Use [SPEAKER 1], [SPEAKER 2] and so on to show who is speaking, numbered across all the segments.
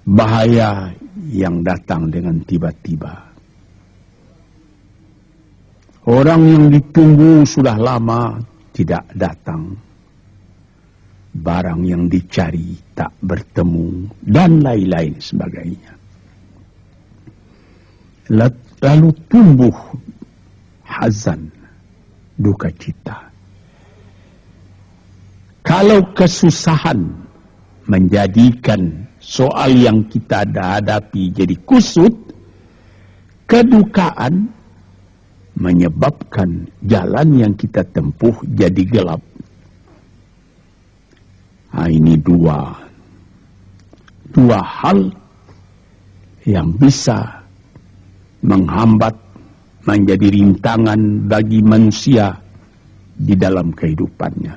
[SPEAKER 1] bahaya yang datang dengan tiba-tiba. Orang yang ditunggu sudah lama tidak datang. Barang yang dicari tak bertemu, dan lain-lain sebagainya. Lalu tumbuh hazan, duka cita. Kalau kesusahan menjadikan soal yang kita hadapi jadi kusut, kedukaan menyebabkan jalan yang kita tempuh jadi gelap. Nah, ini dua hal yang bisa menghambat, menjadi rintangan bagi manusia di dalam kehidupannya.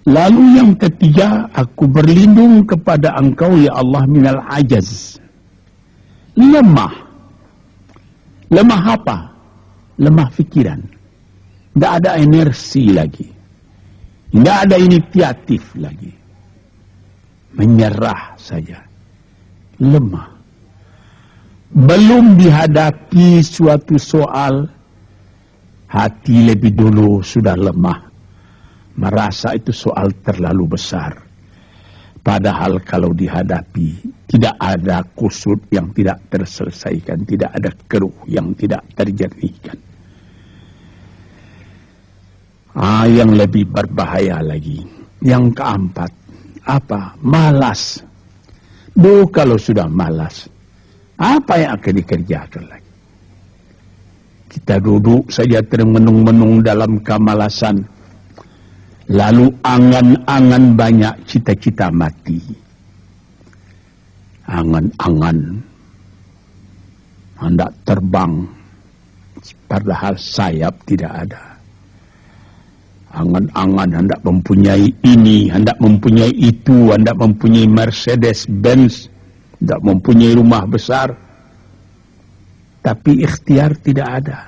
[SPEAKER 1] Lalu yang ketiga, aku berlindung kepada Engkau ya Allah minal ajaz. Lemah. Lemah apa? Lemah fikiran. Tidak ada energi lagi. Tidak ada inisiatif lagi. Menyerah saja. Lemah. Belum dihadapi suatu soal, hati lebih dulu sudah lemah. Merasa itu soal terlalu besar. Padahal kalau dihadapi, tidak ada kusut yang tidak terselesaikan. Tidak ada keruh yang tidak terjernihkan. Yang lebih berbahaya lagi. Yang keempat, apa? Malas. Kalau sudah malas, apa yang akan dikerjakan lagi? Kita duduk saja termenung-menung dalam kemalasan. Lalu angan-angan banyak, cita-cita mati. Angan-angan hendak terbang, padahal sayap tidak ada. Angan-angan hendak mempunyai ini, hendak mempunyai itu, hendak mempunyai Mercedes-Benz, hendak mempunyai rumah besar. Tapi ikhtiar tidak ada.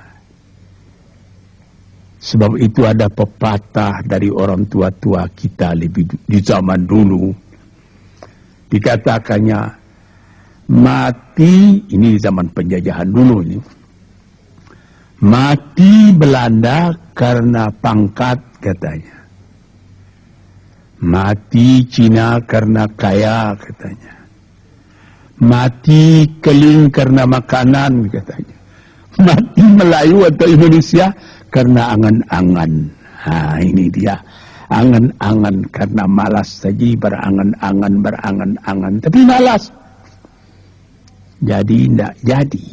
[SPEAKER 1] Sebab itu ada pepatah dari orang tua-tua kita lebih di zaman dulu. Dikatakannya, mati, ini di zaman penjajahan dulu ini. Mati Belanda karena pangkat, katanya. Mati Cina karena kaya, katanya. Mati Keling karena makanan, katanya. Mati Melayu atau Indonesia karena angan-angan. Ini dia. Angan-angan karena malas saja, berangan-angan. Tapi malas. Jadi tidak jadi.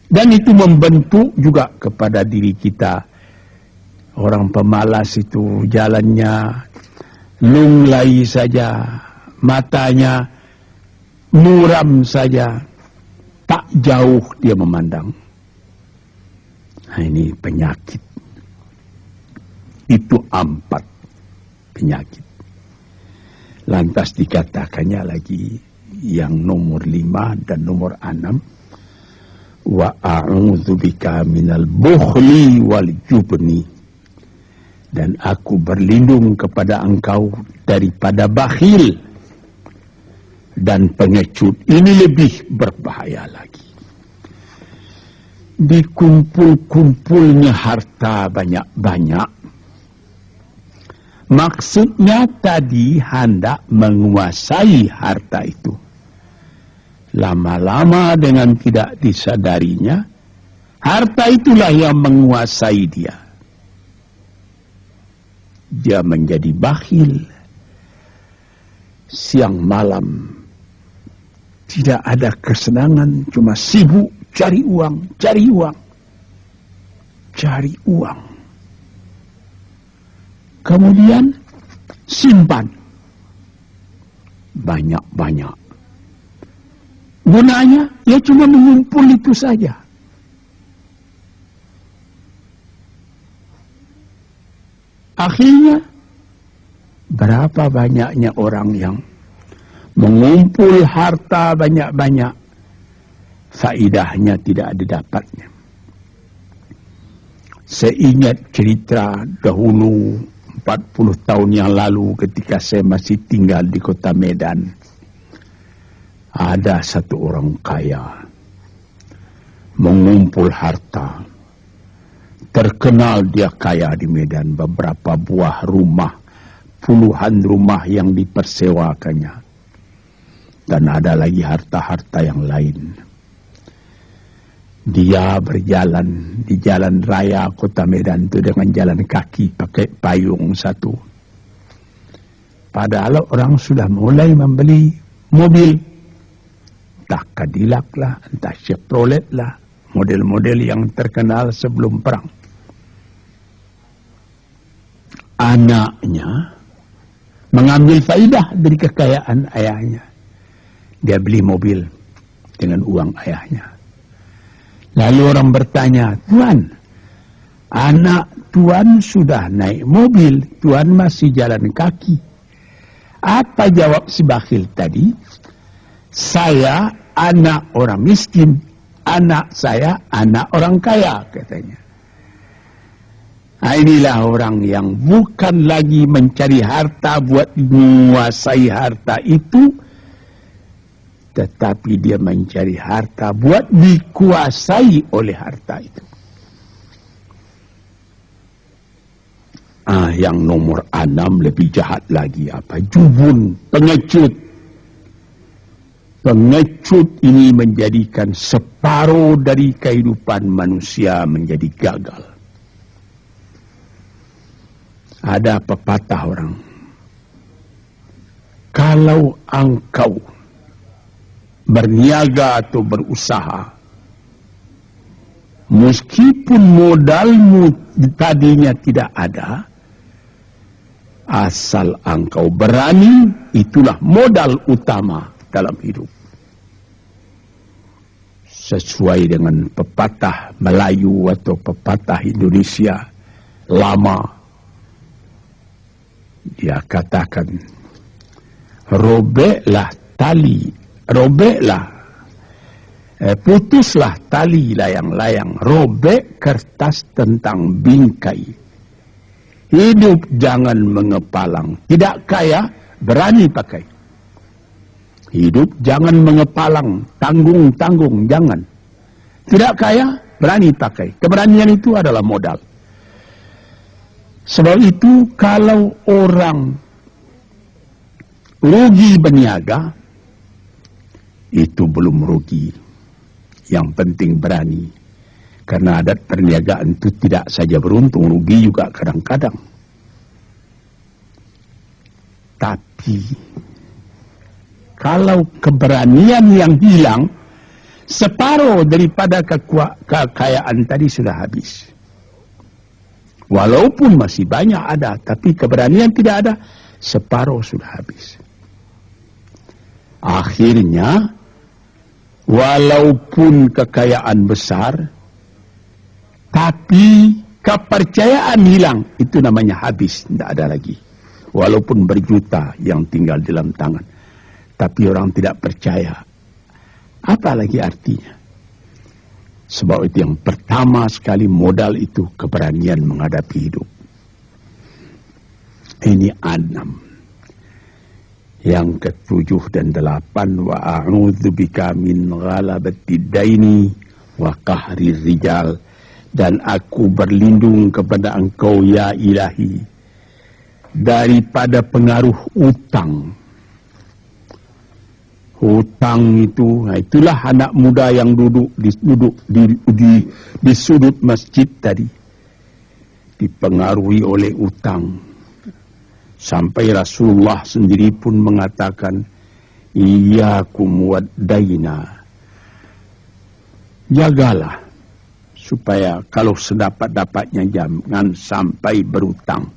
[SPEAKER 1] Dan itu membentuk juga kepada diri kita. Orang pemalas itu jalannya lunglai saja. Matanya muram saja. Tak jauh dia memandang. Ini penyakit. Itu 4 penyakit. Lantas dikatakannya lagi yang nomor 5 dan nomor 6. Wa a'udzubika minal bukhli wal jubni. Dan aku berlindung kepada Engkau daripada bakhil dan pengecut. Ini lebih berbahaya lagi. Dikumpul-kumpulnya harta banyak-banyak. Maksudnya tadi hendak menguasai harta itu. Lama-lama dengan tidak disadarinya, harta itulah yang menguasai dia. Dia menjadi bakhil. Siang malam tidak ada kesenangan, cuma sibuk cari uang. Kemudian simpan banyak-banyak. Gunanya ya cuma mengumpul itu saja. Akhirnya berapa banyaknya orang yang mengumpul harta banyak-banyak, faidahnya tidak didapatnya. Seingat cerita dahulu 40 tahun yang lalu ketika saya masih tinggal di kota Medan, ada satu orang kaya mengumpul harta. Terkenal dia kaya di Medan, beberapa buah rumah, puluhan rumah yang dipersewakannya. Dan ada lagi harta-harta yang lain. Dia berjalan di jalan raya kota Medan itu dengan jalan kaki pakai payung satu. Padahal orang sudah mulai membeli mobil. Entah Cadillac lah, entah Chevrolet lah. Model-model yang terkenal sebelum perang. Anaknya mengambil faidah dari kekayaan ayahnya. Dia beli mobil dengan uang ayahnya. Lalu orang bertanya, "Tuan, anak Tuan sudah naik mobil, Tuan masih jalan kaki." Apa jawab si bakhil tadi? "Saya anak orang miskin, anak saya anak orang kaya," katanya. Nah, inilah orang yang bukan lagi mencari harta buat menguasai harta itu, tetapi dia mencari harta buat dikuasai oleh harta itu. Yang nomor 6 lebih jahat lagi, apa? Jubun, pengecut. Pengecut ini menjadikan separuh dari kehidupan manusia menjadi gagal. Ada pepatah orang, kalau engkau berniaga atau berusaha, meskipun modalmu tadinya tidak ada, asal engkau berani, itulah modal utama dalam hidup. Sesuai dengan pepatah Melayu atau pepatah Indonesia lama, dia katakan, putuslah tali layang-layang, robek kertas tentang bingkai. Hidup jangan mengepalang, tidak kaya berani pakai. Hidup jangan mengepalang, tanggung-tanggung jangan. Tidak kaya berani pakai. Keberanian itu adalah modal. Sebab itu kalau orang rugi berniaga, itu belum rugi. Yang penting berani. Karena adat perniagaan itu tidak saja beruntung, rugi juga kadang-kadang. Tapi kalau keberanian yang hilang, separuh daripada kekayaan tadi sudah habis. Walaupun masih banyak ada, tapi keberanian tidak ada, separuh sudah habis. Akhirnya, walaupun kekayaan besar, tapi kepercayaan hilang, itu namanya habis, tidak ada lagi. Walaupun berjuta yang tinggal dalam tangan, tapi orang tidak percaya. Apa lagi artinya? Sebab itu yang pertama sekali modal itu keberanian menghadapi hidup. Ini 6. Yang ke-7 dan 8, wa a'udzubika min ghalabatid daini wa qahrir rijal, dan aku berlindung kepada Engkau ya Ilahi daripada pengaruh utang. Hutang itu, itulah anak muda yang duduk di sudut masjid tadi, dipengaruhi oleh utang. Sampai Rasulullah sendiri pun mengatakan, iyyakum wad-daina. Jagalah supaya kalau sedapat-dapatnya jangan sampai berutang.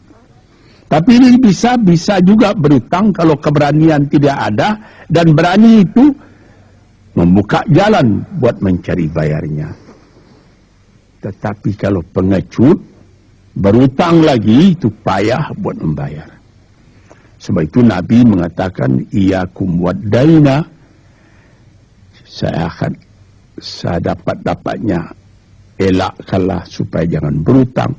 [SPEAKER 1] Tapi ini bisa juga berutang kalau keberanian tidak ada, dan berani itu membuka jalan buat mencari bayarnya. Tetapi kalau pengecut, berutang lagi, itu payah buat membayar. Sebab itu Nabi mengatakan, iyyakum wad-daina, saya akan sedapat-dapatnya elakkanlah supaya jangan berutang.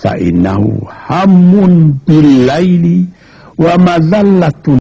[SPEAKER 1] fa innahu hammun bil laili wa madhallatun